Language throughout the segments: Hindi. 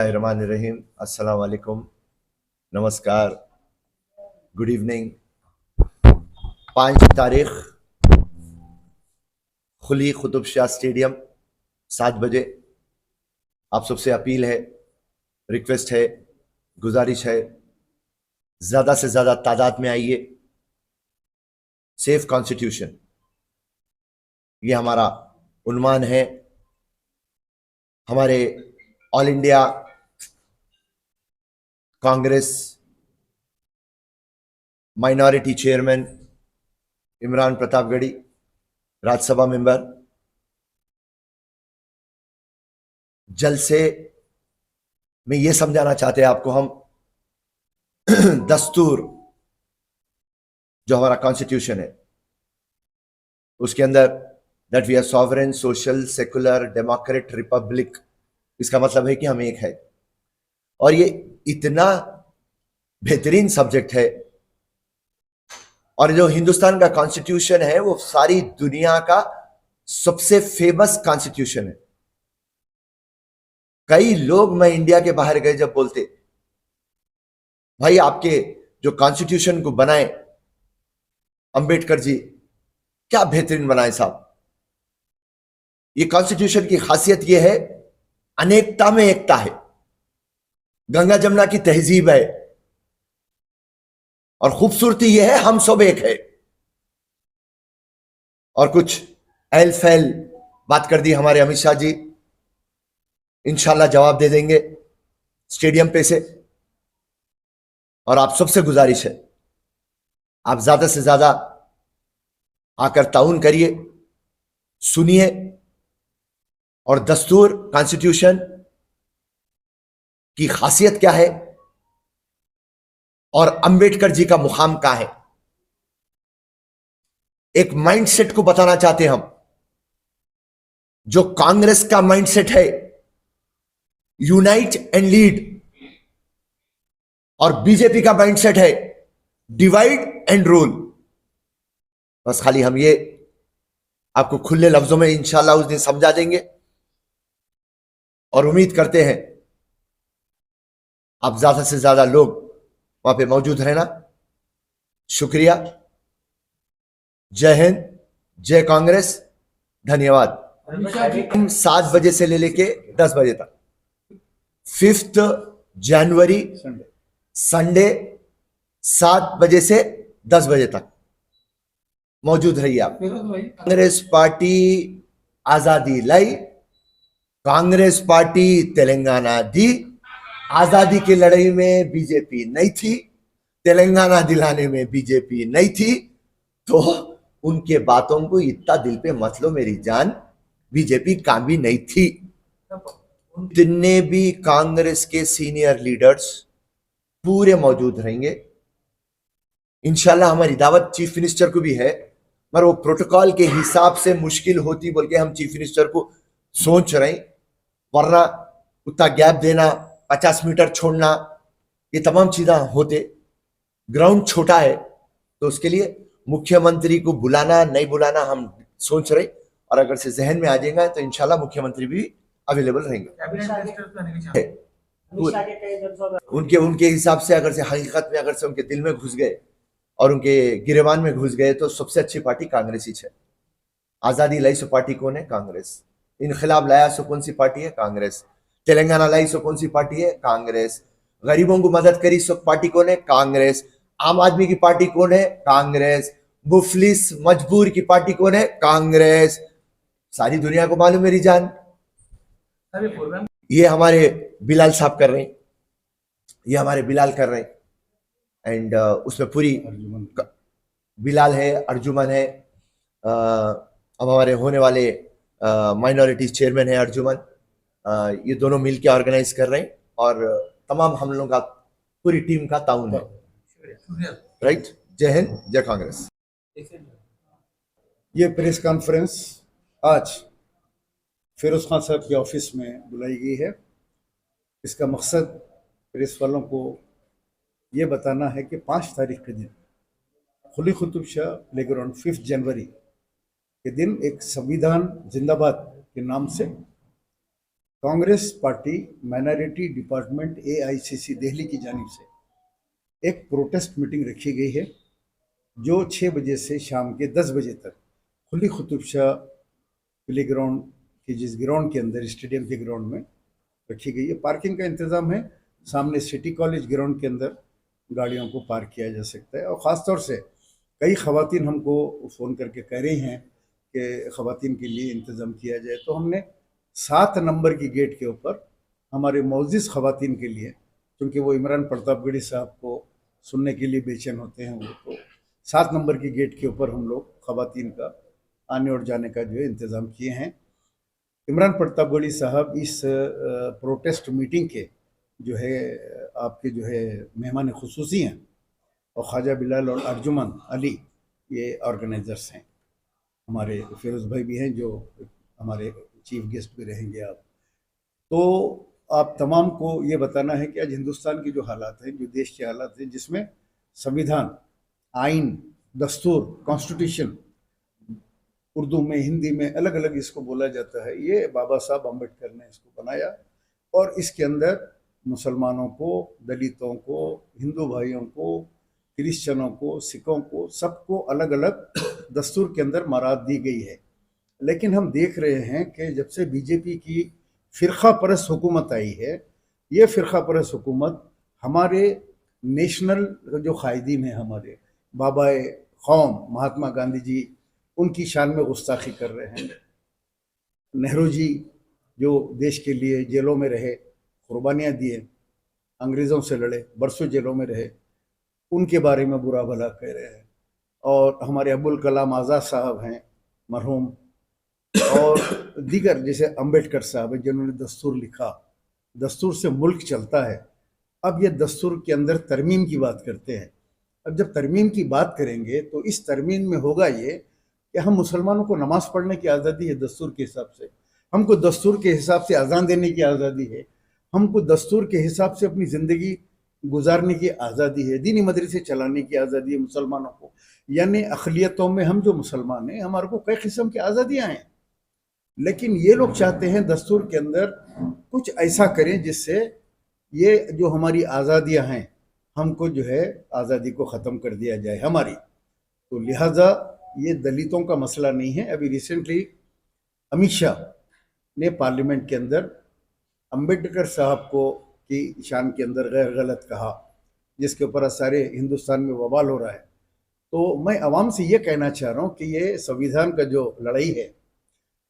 रहीम अस्सलाम वालेकुम, नमस्कार, गुड इवनिंग। 5 तारीख खुली कुतुब शाह स्टेडियम 7 बजे। आप सबसे अपील है, रिक्वेस्ट है, गुजारिश है, ज़्यादा से ज़्यादा तादाद में आइए। सेफ कॉन्स्टिट्यूशन, ये हमारा उन्वान है। हमारे all India Congress minority chairman Imran Pratapgarhi, Rajya Sabha member, जलसे में ये समझाना चाहते हैं आपको हम दस्तूर जो हमारा कॉन्स्टिट्यूशन है उसके अंदर that we are sovereign social secular democrat republic, इसका मतलब है कि हम एक है। और ये इतना बेहतरीन सब्जेक्ट है, और जो हिंदुस्तान का कॉन्स्टिट्यूशन है वो सारी दुनिया का सबसे फेमस कॉन्स्टिट्यूशन है। कई लोग मैं इंडिया के बाहर गए जब बोलते, भाई आपके जो कॉन्स्टिट्यूशन को बनाए अंबेडकर जी, क्या बेहतरीन बनाए साहब। ये कॉन्स्टिट्यूशन की खासियत ये है, अनेकता में एकता है, गंगा जमुना की तहजीब है, और खूबसूरती यह है हम सब एक है। और कुछ एल फैल बात कर दी हमारे अमित शाह जी, इंशाल्लाह जवाब दे देंगे स्टेडियम पे से। और आप सबसे गुजारिश है, आप ज्यादा से ज्यादा आकर ताउन करिए, सुनिए, और दस्तूर कॉन्स्टिट्यूशन की खासियत क्या है और अंबेडकर जी का मुकाम क्या है, एक माइंडसेट को बताना चाहते हैं हम। जो कांग्रेस का माइंडसेट है यूनाइट एंड लीड, और बीजेपी का माइंडसेट है डिवाइड एंड रूल। बस खाली हम ये आपको खुले लफ्जों में इंशाल्लाह उस दिन समझा देंगे, और उम्मीद करते हैं आप ज्यादा से ज्यादा लोग वहां पे मौजूद रहना। शुक्रिया, जय हिंद, जय कांग्रेस, धन्यवाद। 7 बजे से लेके 10 बजे तक, 5 जनवरी संडे 7 बजे से 10 बजे तक मौजूद रहिए आप। कांग्रेस पार्टी आजादी लाई, कांग्रेस पार्टी तेलंगाना दी। आजादी की लड़ाई में बीजेपी नहीं थी, तेलंगाना दिलाने में बीजेपी नहीं थी, तो उनके बातों को इतना दिल पे मत लो मेरी जान, बीजेपी काम भी नहीं थी। जितने भी कांग्रेस के सीनियर लीडर्स पूरे मौजूद रहेंगे इंशाल्लाह। हमारी दावत चीफ मिनिस्टर को भी है, मगर वो प्रोटोकॉल के हिसाब से मुश्किल होती बोल के हम चीफ मिनिस्टर को सोच रहे हैं, वरना उतना गैप देना, 50 मीटर छोड़ना, ये तमाम चीजें होते। ग्राउंड छोटा है तो उसके लिए मुख्यमंत्री को बुलाना नहीं बुलाना हम सोच रहे, और अगर से जहन में आ जाएगा तो इंशाल्लाह मुख्यमंत्री भी अवेलेबल रहेंगे। उनके उनके हिसाब से अगर से हकीकत में अगर से उनके दिल में घुस गए और उनके गिरेबान में घुस गए तो सबसे अच्छी पार्टी कांग्रेस ही है। आजादी लाई सो पार्टी कौन है? कांग्रेस। इनकलाब लाया सो कौन सी पार्टी है? कांग्रेस। तेलंगाना लाई सो कौन सी पार्टी है? कांग्रेस। गरीबों को मदद करी सो पार्टी कौन है? कांग्रेस। आम आदमी की पार्टी कौन है? कांग्रेस। मुफलिस मजबूर की पार्टी कौन है? कांग्रेस। सारी दुनिया को मालूम मेरी जान। ये हमारे बिलाल साहब कर रहे हैं, ये हमारे बिलाल कर रहे हैं, एंड उसमें पूरी बिलाल है, अर्जुमन है, अब हमारे होने वाले माइनॉरिटीज चेयरमैन है अर्जुमन, ये दोनों मिलके ऑर्गेनाइज कर रहे हैं, और तमाम हम लोगों का पूरी टीम का ताउन है। राइट। जय हिंद, जय कांग्रेस। ये प्रेस कॉन्फ्रेंस आज फिरोज खान साहब के ऑफिस में बुलाई गई है। इसका मकसद प्रेस वालों को ये बताना है कि 5 तारीख के दिन खुली कुतुब शाह प्लेग्राउंड 5 जनवरी के दिन एक संविधान जिंदाबाद के नाम से Congress party minority department AICC Delhi की जानिब से एक प्रोटेस्ट मीटिंग रखी गई है जो 6 बजे से शाम के 10 बजे तक खुली कुतुब शाह प्ले ग्राउंड के जिस ग्राउंड के अंदर स्टेडियम के ग्राउंड में रखी गई है। पार्किंग का इंतज़ाम है, सामने सिटी कॉलेज ग्राउंड के अंदर गाड़ियों को पार्क किया जा सकता है। और ख़ास तौर से कई ख़वातीन हमको फ़ोन करके कह रही हैं कि ख़वातीन के लिए इंतज़ाम किया जाए, तो हमने 7 नंबर की गेट के ऊपर हमारे मोअज़्ज़िज़ ख़वातीन के लिए, क्योंकि वो इमरान प्रतापगढ़ी साहब को सुनने के लिए बेचैन होते हैं, वो तो 7 नंबर की गेट के ऊपर हम लोग ख़वातीन का आने और जाने का जो है इंतज़ाम किए हैं। इमरान प्रतापगढ़ी साहब इस प्रोटेस्ट मीटिंग के जो है आपके जो है मेहमान खुसूसी हैं, और ख्वाजा बिलाल और अर्जुमन अली ये ऑर्गेनाइजर्स हैं। हमारे फिरोज़ भाई भी हैं जो हमारे चीफ गेस्ट भी रहेंगे। आप तो आप तमाम को ये बताना है कि आज हिंदुस्तान की जो हालात हैं, जो देश के हालात हैं, जिसमें संविधान, आइन, दस्तूर, कॉन्स्टिट्यूशन, उर्दू में, हिंदी में अलग अलग इसको बोला जाता है, ये बाबा साहब अम्बेडकर ने इसको बनाया। और इसके अंदर मुसलमानों को, दलितों को, हिंदू भाइयों को, क्रिश्चियनों को, सिखों को, सबको अलग अलग दस्तूर के अंदर मराद दी गई है। लेकिन हम देख रहे हैं कि जब से बीजेपी की फ़िरका परस्त हुकूमत आई है, ये फ़िरका परस्त हुकूमत हमारे नेशनल जो कायदीन हैं, हमारे बाबाए कौम महात्मा गांधी जी, उनकी शान में गुस्ताखी कर रहे हैं। नेहरू जी जो देश के लिए जेलों में रहे, कुर्बानियाँ दिए, अंग्रेज़ों से लड़े, बरसों जेलों में रहे, उनके बारे में बुरा भला कह रहे हैं। और हमारे अबुल कलाम आज़ाद साहब हैं मरहूम, और दीगर जैसे अम्बेडकर साहब हैं जिन्होंने दस्तूर लिखा, दस्तूर से मुल्क चलता है। अब ये दस्तूर के अंदर तरमीम की बात करते हैं। अब जब तरमीम की बात करेंगे तो इस तरमीम में होगा ये कि हम मुसलमानों को नमाज़ पढ़ने की आज़ादी है दस्तूर के हिसाब से, हमको दस्तूर के हिसाब से अज़ान देने की आज़ादी है, हमको दस्तूर के हिसाब से अपनी ज़िंदगी गुजारने की आज़ादी है, दीनी मदरसे चलाने की आज़ादी है मुसलमानों को। यानी अक़लियतों में हम जो मुसलमान हैं, हमारे को कई किस्म की आज़ादियाँ हैं। लेकिन ये लोग चाहते हैं दस्तूर के अंदर कुछ ऐसा करें जिससे ये जो हमारी आज़ादियाँ हैं, हमको जो है आज़ादी को ख़त्म कर दिया जाए हमारी। तो लिहाजा ये दलितों का मसला नहीं है। अभी रिसेंटली अमित शाह ने पार्लियामेंट के अंदर अम्बेडकर साहब को की शान के अंदर गैर गलत कहा, जिसके ऊपर सारे हिंदुस्तान में बवाल हो रहा है। तो मैं आवाम से ये कहना चाह रहा हूँ कि ये संविधान का जो लड़ाई है,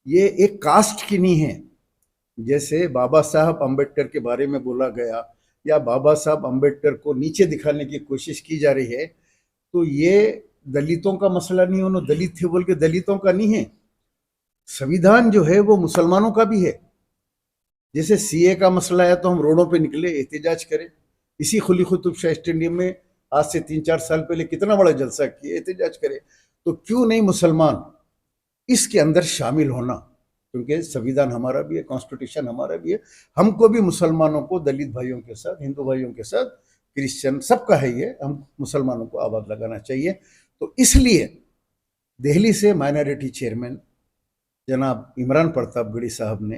ये एक कास्ट की नहीं है। जैसे बाबा साहब अम्बेडकर के बारे में बोला गया या बाबा साहब अम्बेडकर को नीचे दिखाने की कोशिश की जा रही है, तो ये दलितों का मसला नहीं, उन्होंने दलित थे बोल के दलितों का नहीं है। संविधान जो है वो मुसलमानों का भी है। जैसे CA का मसला है तो हम रोडों पे निकले, एहतजाज करें। इसी खुली कुतुब शाह स्टेडियम में आज से 3-4 साल पहले कितना बड़ा जलसा किया, एहतजाज करें। तो क्यों नहीं मुसलमान इसके अंदर शामिल होना, क्योंकि संविधान हमारा भी है, कॉन्स्टिट्यूशन हमारा भी है। हमको भी मुसलमानों को दलित भाइयों के साथ, हिंदू भाइयों के साथ, क्रिश्चियन सबका है ये, हम मुसलमानों को आवाज़ लगाना चाहिए। तो इसलिए दिल्ली से माइनॉरिटी चेयरमैन जनाब इमरान प्रतापगढ़ी साहब ने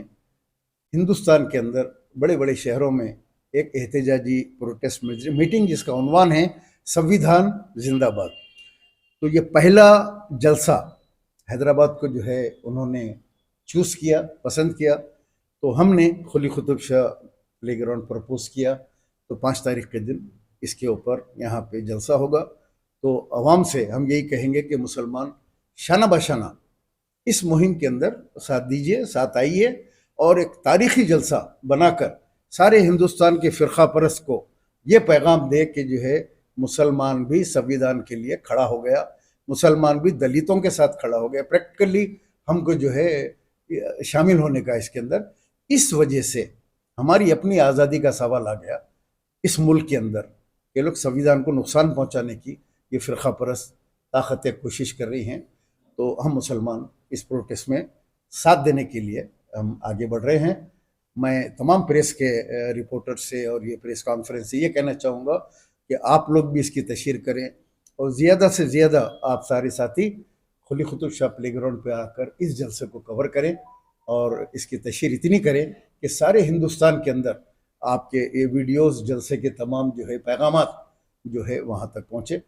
हिंदुस्तान के अंदर बड़े बड़े शहरों में एक एहतजाजी प्रोटेस्ट मीटिंग, जिसका उन्वान है संविधान जिंदाबाद। तो ये पहला जलसा हैदराबाद को जो है उन्होंने चूज़ किया, पसंद किया। तो हमने खुली Qutub Shah play ground propose किया, तो 5 तारीख के दिन इसके ऊपर यहाँ पे जलसा होगा। तो आवाम से हम यही कहेंगे कि मुसलमान शाना बशाना इस मुहिम के अंदर साथ दीजिए, साथ आइए, और एक तारीखी जलसा बनाकर सारे हिंदुस्तान के फ़िरका परस्त को ये पैगाम दे कि जो है मुसलमान भी संविधान के लिए खड़ा हो गया, मुसलमान भी दलितों के साथ खड़ा हो गया। प्रैक्टिकली हमको जो है शामिल होने का इसके अंदर, इस वजह से हमारी अपनी आज़ादी का सवाल आ गया इस मुल्क के अंदर। ये लोग संविधान को नुकसान पहुंचाने की ये फ़िरका परस्त ताकतें कोशिश कर रही हैं। तो हम मुसलमान इस प्रोटेस्ट में साथ देने के लिए हम आगे बढ़ रहे हैं। मैं तमाम प्रेस के रिपोर्टर से और ये प्रेस कॉन्फ्रेंस से ये कहना चाहूँगा कि आप लोग भी इसकी तशहीर करें, और ज़्यादा से ज़्यादा आप सारे साथी खुली कुतुब शाह प्ले ग्राउंड पर आकर इस जलसे को कवर करें और इसकी तशहीर इतनी करें कि सारे हिंदुस्तान के अंदर आपके ये वीडियोस जलसे के तमाम जो है पैगामात जो है वहाँ तक पहुँचे।